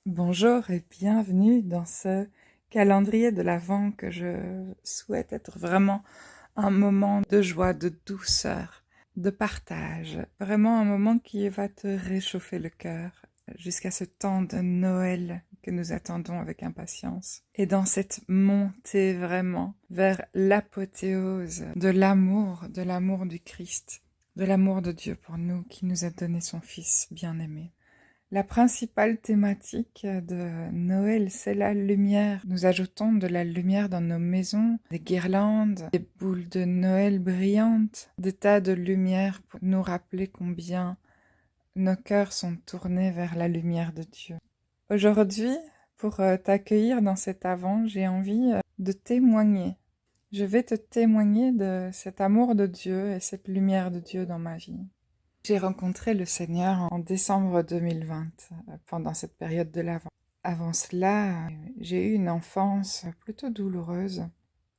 Bonjour et bienvenue dans ce calendrier de l'Avent que je souhaite être vraiment un moment de joie, de douceur, de partage. Vraiment un moment qui va te réchauffer le cœur jusqu'à ce temps de Noël que nous attendons avec impatience. Et dans cette montée vraiment vers l'apothéose de l'amour du Christ, de l'amour de Dieu pour nous qui nous a donné son Fils bien-aimé. La principale thématique de Noël, c'est la lumière. Nous ajoutons de la lumière dans nos maisons, des guirlandes, des boules de Noël brillantes, des tas de lumière pour nous rappeler combien nos cœurs sont tournés vers la lumière de Dieu. Aujourd'hui, pour t'accueillir dans cet Avent, j'ai envie de témoigner. Je vais te témoigner de cet amour de Dieu et cette lumière de Dieu dans ma vie. J'ai rencontré le Seigneur en décembre 2020, pendant cette période de l'Avent. Avant cela, j'ai eu une enfance plutôt douloureuse,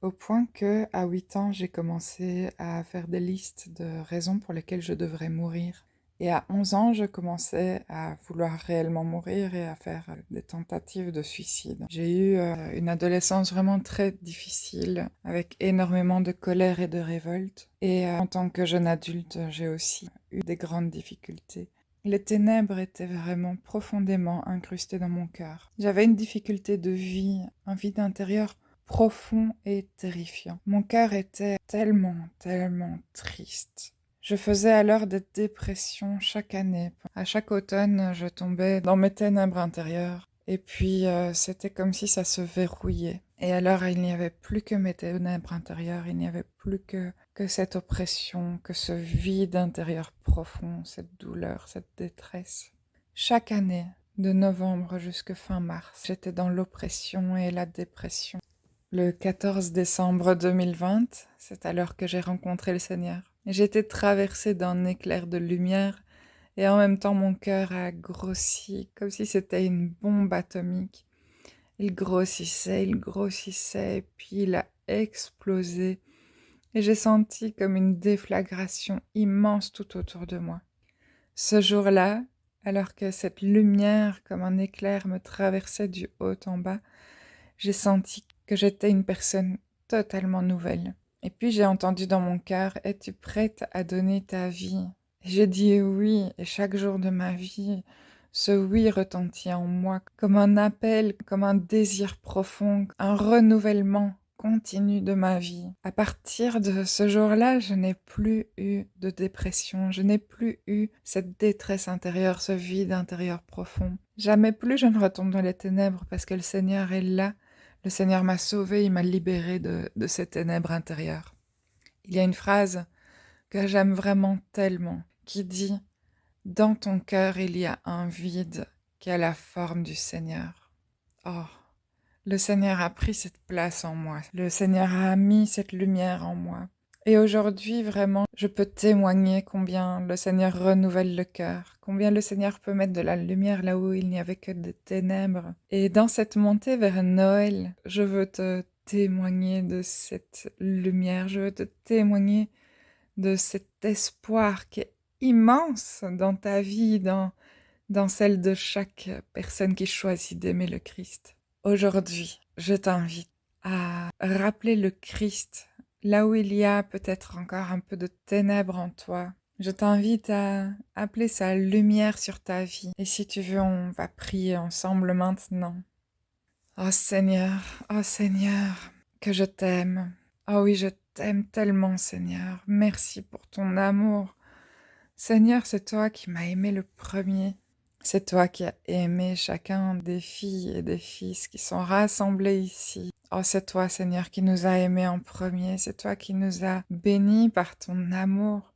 au point que, à 8 ans, j'ai commencé à faire des listes de raisons pour lesquelles je devrais mourir. Et à 11 ans, je commençais à vouloir réellement mourir et à faire des tentatives de suicide. J'ai eu une adolescence vraiment très difficile, avec énormément de colère et de révolte. Et en tant que jeune adulte, j'ai aussi eu des grandes difficultés. Les ténèbres étaient vraiment profondément incrustées dans mon cœur. J'avais une difficulté de vie, un vide intérieur profond et terrifiant. Mon cœur était tellement triste. Je faisais alors des dépressions chaque année. À chaque automne, je tombais dans mes ténèbres intérieures. Et puis, c'était comme si ça se verrouillait. Et alors, il n'y avait plus que mes ténèbres intérieures, il n'y avait plus que cette oppression, que ce vide intérieur profond, cette douleur, cette détresse. Chaque année, de novembre jusqu'à fin mars, j'étais dans l'oppression et la dépression. Le 14 décembre 2020, c'est alors que j'ai rencontré le Seigneur. J'étais traversée d'un éclair de lumière et en même temps mon cœur a grossi comme si c'était une bombe atomique. Il grossissait, et puis il a explosé et j'ai senti comme une déflagration immense tout autour de moi. Ce jour-là, alors que cette lumière comme un éclair me traversait du haut en bas, j'ai senti que j'étais une personne totalement nouvelle. Et puis j'ai entendu dans mon cœur, es-tu prête à donner ta vie? Et j'ai dit oui, et chaque jour de ma vie, ce oui retentit en moi comme un appel, comme un désir profond, un renouvellement continu de ma vie. À partir de ce jour-là, je n'ai plus eu de dépression, je n'ai plus eu cette détresse intérieure, ce vide intérieur profond. Jamais plus je ne retombe dans les ténèbres parce que le Seigneur est là. Le Seigneur m'a sauvé, il m'a libéré de ces ténèbres intérieures. Il y a une phrase que j'aime vraiment tellement, qui dit « Dans ton cœur, il y a un vide qui a la forme du Seigneur. » Oh, le Seigneur a pris cette place en moi. Le Seigneur a mis cette lumière en moi. Et aujourd'hui, vraiment, je peux témoigner combien le Seigneur renouvelle le cœur, combien le Seigneur peut mettre de la lumière là où il n'y avait que des ténèbres. Et dans cette montée vers Noël, je veux te témoigner de cette lumière, je veux te témoigner de cet espoir qui est immense dans ta vie, dans celle de chaque personne qui choisit d'aimer le Christ. Aujourd'hui, je t'invite à rappeler le Christ là où il y a peut-être encore un peu de ténèbres en toi. Je t'invite à appeler sa lumière sur ta vie. Et si tu veux, on va prier ensemble maintenant. Oh Seigneur, que je t'aime. Oh oui, je t'aime tellement, Seigneur. Merci pour ton amour. Seigneur, c'est toi qui m'as aimé le premier. C'est toi qui as aimé chacun des filles et des fils qui sont rassemblés ici. Oh, c'est toi, Seigneur, qui nous a aimés en premier. C'est toi qui nous as bénis par ton amour.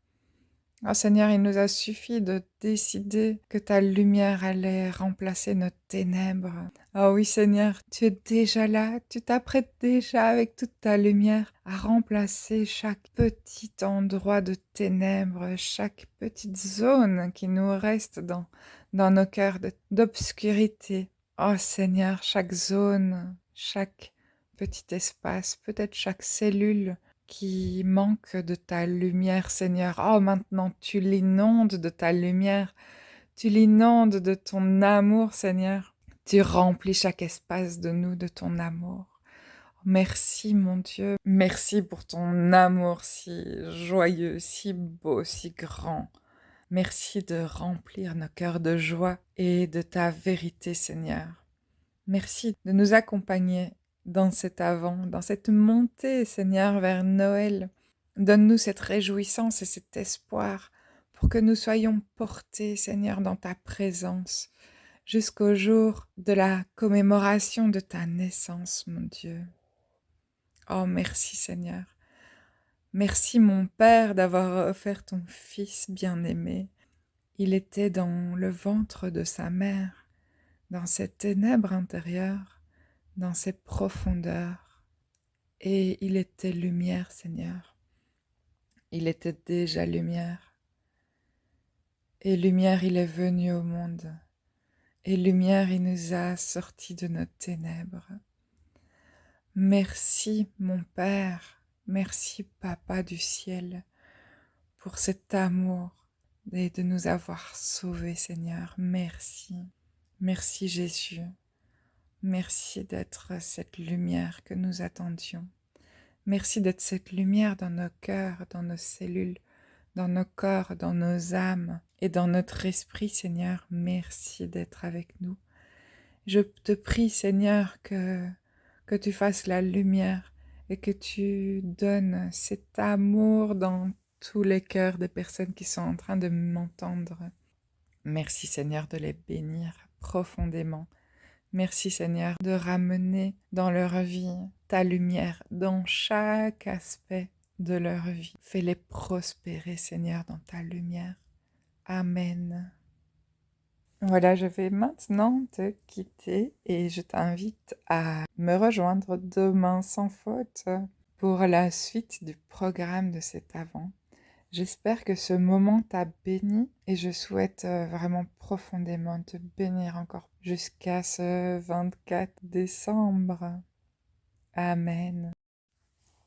Oh Seigneur, il nous a suffi de décider que ta lumière allait remplacer nos ténèbres. Oh oui Seigneur, tu es déjà là, tu t'apprêtes déjà avec toute ta lumière à remplacer chaque petit endroit de ténèbres, chaque petite zone qui nous reste dans nos cœurs d'obscurité. Oh Seigneur, chaque zone, chaque petit espace, peut-être chaque cellule qui manque de ta lumière, Seigneur. Oh, maintenant, tu l'inondes de ta lumière, tu l'inondes de ton amour, Seigneur. Tu remplis chaque espace de nous de ton amour. Merci mon Dieu, merci pour ton amour si joyeux, si beau, si grand. Merci de remplir nos cœurs de joie et de ta vérité, Seigneur. Merci de nous accompagner dans cet avant, dans cette montée, Seigneur, vers Noël. Donne-nous cette réjouissance et cet espoir pour que nous soyons portés, Seigneur, dans ta présence jusqu'au jour de la commémoration de ta naissance, mon Dieu. Oh, merci, Seigneur. Merci, mon Père, d'avoir offert ton Fils bien-aimé. Il était dans le ventre de sa mère, dans ces ténèbres intérieures, dans ces profondeurs. Et il était lumière, Seigneur. Il était déjà lumière. Et lumière, il est venu au monde. Et lumière, il nous a sortis de nos ténèbres. Merci, mon Père. Merci, Papa du ciel, pour cet amour et de nous avoir sauvés, Seigneur. Merci. Merci, Jésus. Merci d'être cette lumière que nous attendions. Merci d'être cette lumière dans nos cœurs, dans nos cellules, dans nos corps, dans nos âmes et dans notre esprit, Seigneur. Merci d'être avec nous. Je te prie, Seigneur, que tu fasses la lumière et que tu donnes cet amour dans tous les cœurs des personnes qui sont en train de m'entendre. Merci, Seigneur, de les bénir profondément. Merci Seigneur de ramener dans leur vie ta lumière dans chaque aspect de leur vie. Fais-les prospérer Seigneur dans ta lumière. Amen. Voilà, je vais maintenant te quitter et je t'invite à me rejoindre demain sans faute pour la suite du programme de cet Avent. J'espère que ce moment t'a béni et je souhaite vraiment profondément te bénir encore jusqu'à ce 24 décembre. Amen.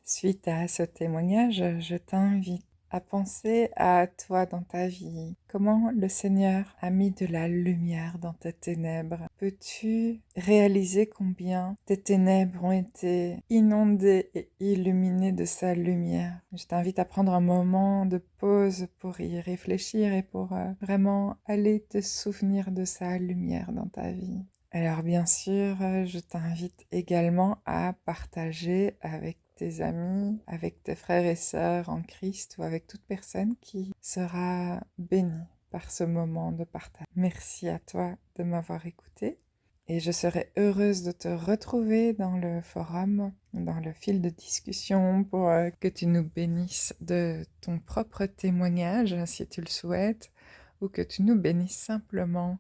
Suite à ce témoignage, je t'invite à penser à toi dans ta vie. Comment le Seigneur a mis de la lumière dans tes ténèbres? Peux-tu réaliser combien tes ténèbres ont été inondées et illuminées de sa lumière? Je t'invite à prendre un moment de pause pour y réfléchir et pour vraiment aller te souvenir de sa lumière dans ta vie. Alors bien sûr, je t'invite également à partager avec tes amis, avec tes frères et sœurs en Christ ou avec toute personne qui sera bénie par ce moment de partage. Merci à toi de m'avoir écouté et je serai heureuse de te retrouver dans le forum, dans le fil de discussion pour que tu nous bénisses de ton propre témoignage si tu le souhaites ou que tu nous bénisses simplement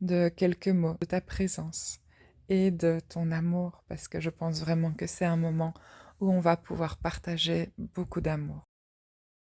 de quelques mots, de ta présence et de ton amour parce que je pense vraiment que c'est un moment où on va pouvoir partager beaucoup d'amour.